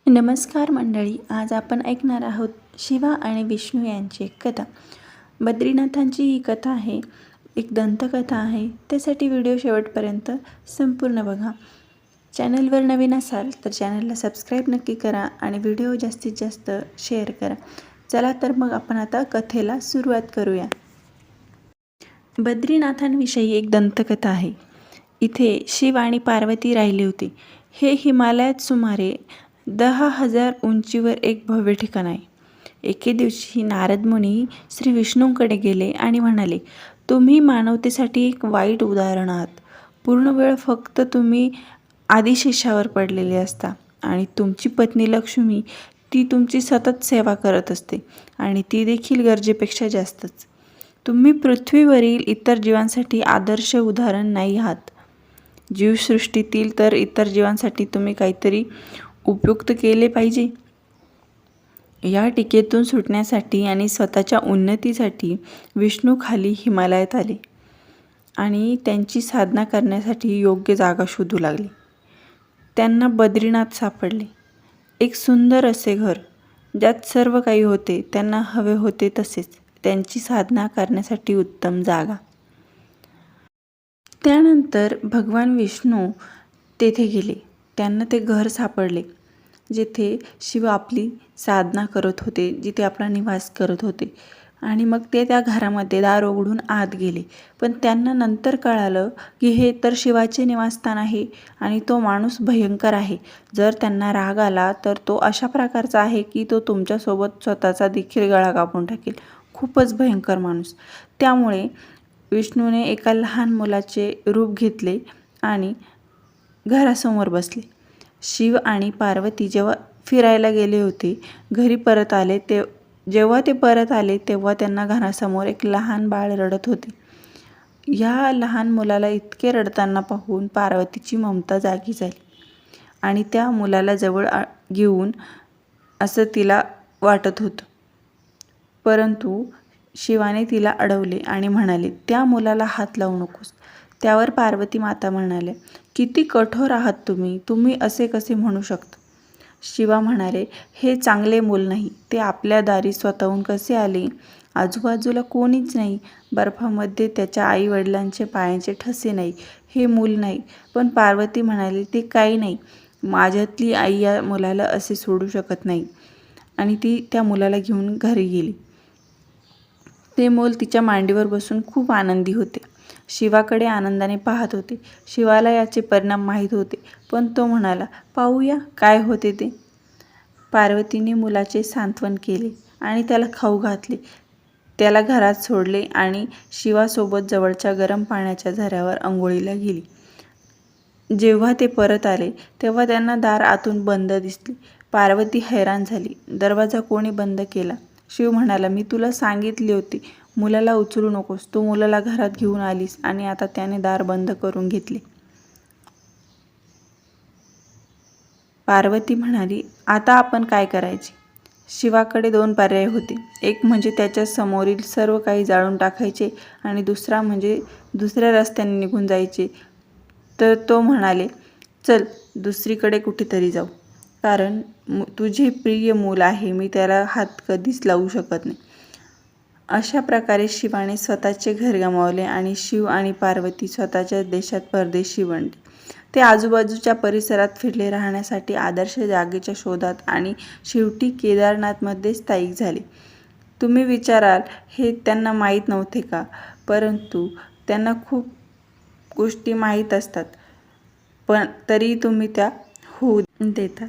नमस्कार मंडळी, आज आपण ऐकणार आहोत शिवा आणि विष्णू यांची एक कथा. बद्रीनाथांची ही कथा आहे, एक दंतकथा आहे. त्यासाठी व्हिडिओ शेवटपर्यंत संपूर्ण बघा. चॅनलवर नवीन असाल तर चॅनलला सबस्क्राईब नक्की करा आणि व्हिडिओ जास्तीत जास्त शेअर करा. चला तर मग आपण आता कथेला सुरुवात करूया. बद्रीनाथांविषयी एक दंतकथा आहे. इथे शिव आणि पार्वती राहिले होते. हे हिमालयात सुमारे 10,000 उंचीवर एक भव्य ठिकाण आहे. एके दिवशी नारद मुनी श्री विष्णूंकडे गेले आणि म्हणाले, तुम्ही मानवतेसाठी एक वाईट उदाहरण आहात. पूर्ण वेळ फक्त तुम्ही आदिशेषावर पडलेले असता आणि तुमची पत्नी लक्ष्मी ती तुमची सतत सेवा करत असते आणि ती देखील गरजेपेक्षा जास्तच. तुम्ही पृथ्वीवरील इतर जीवांसाठी आदर्श उदाहरण नाही आहात. जीवसृष्टीतील तर इतर जीवांसाठी तुम्ही काहीतरी उपयुक्त केले पाहिजे. या टीकेतून सुटण्यासाठी आणि स्वतःच्या उन्नतीसाठी विष्णू खाली हिमालयात आले आणि त्यांची साधना करण्यासाठी योग्य जागा शोधू लागले. त्यांना बद्रीनाथ सापडले. एक सुंदर असे घर, ज्यात सर्व काही होते, त्यांना हवे होते तसेच. त्यांची साधना करण्यासाठी उत्तम जागा. त्यानंतर भगवान विष्णू तेथे गेले. त्यांना ते घर सापडले जिथे शिव आपली साधना करत होते, जिथे आपला निवास करत होते. आणि मग ते त्या घरामध्ये दार उघडून आत गेले. पण त्यांना नंतर कळालं की हे तर शिवाचे निवासस्थान आहे आणि तो माणूस भयंकर आहे. जर त्यांना राग आला तर तो अशा प्रकारचा आहे की तो तुमच्यासोबत स्वतःचा देखील गळा कापून टाकेल. खूपच भयंकर माणूस. त्यामुळे विष्णूने एका लहान मुलाचे रूप घेतले आणि घरासमोर बसले. शिव आणि पार्वती जेव्हा फिरायला गेले होते, घरी परत आले जेव्हा ते परत आले तेव्हा त्यांना घरासमोर एक लहान बाळ रडत होते. या लहान मुलाला इतके रडताना पाहून पार्वतीची ममता जागी झाली आणि त्या मुलाला जवळ घेऊन असं तिला वाटत होतं. परंतु शिवाने तिला अडवले आणि म्हणाले, त्या मुलाला हात लावू नकोस. त्यावर पार्वती माता म्हणाल्या, किती कठोर आहात तुम्ही असे कसे म्हणू शकता. शिवा म्हणाले, हे चांगले मूल नाही. ते आपल्या दारी स्वतःहून कसे आले. आजूबाजूला कोणीच नाही. बर्फामध्ये त्याच्या आई वडिलांचे पायांचे ठसे नाही. हे मूल नाही. पण पार्वती म्हणाली, ते काही नाही. माझ्यातली आई या मुलाला असे सोडू शकत नाही. आणि ती त्या मुलाला घेऊन घरी गेली. ते मूल तिच्या मांडीवर बसून खूप आनंदी होते. शिवाकडे आनंदाने पाहत होते. शिवाला याचे परिणाम माहीत होते, पण तो म्हणाला, पाहूया काय होते ते. पार्वतीने मुलाचे सांत्वन केले आणि त्याला खाऊ घातले. त्याला घरात सोडले आणि शिवासोबत जवळच्या गरम पाण्याच्या झऱ्यावर अंघोळीला गेली. जेव्हा ते परत आले तेव्हा त्यांना दार आतून बंद दिसले. पार्वती हैराण झाली. दरवाजा कोणी बंद केला. शिव म्हणाला, मी तुला सांगितले होते मुलाला उचलू नकोस. तू मुलाला घरात घेऊन आलीस आणि आता त्याने दार बंद करून घेतले. पार्वती म्हणाली, आता आपण काय करायचे. शिवाकडे 2 पर्याय होते. एक म्हणजे त्याच्या समोरील सर्व काही जाळून टाकायचे आणि दुसरा म्हणजे दुसऱ्या रस्त्याने निघून जायचे. तर तो म्हणाले, चल दुसरीकडे कुठेतरी जाऊ, कारण तुझे प्रिय मूल आहे. मी त्याला हात कधीच लावू शकत नाही. अशा प्रकारे शिवाने स्वतःचे घर गमावले आणि शिव आणि पार्वती स्वतःच्या देशात परदेशी बनले. ते आजूबाजूच्या परिसरात फिरले, राहण्यासाठी आदर्श जागेच्या शोधात आणि शेवटी केदारनाथमध्ये स्थायिक झाले. तुम्ही विचाराल, हे त्यांना माहीत नव्हते का? परंतु त्यांना खूप गोष्टी माहीत असतात, पण तरी तुम्ही त्या होऊ देतात.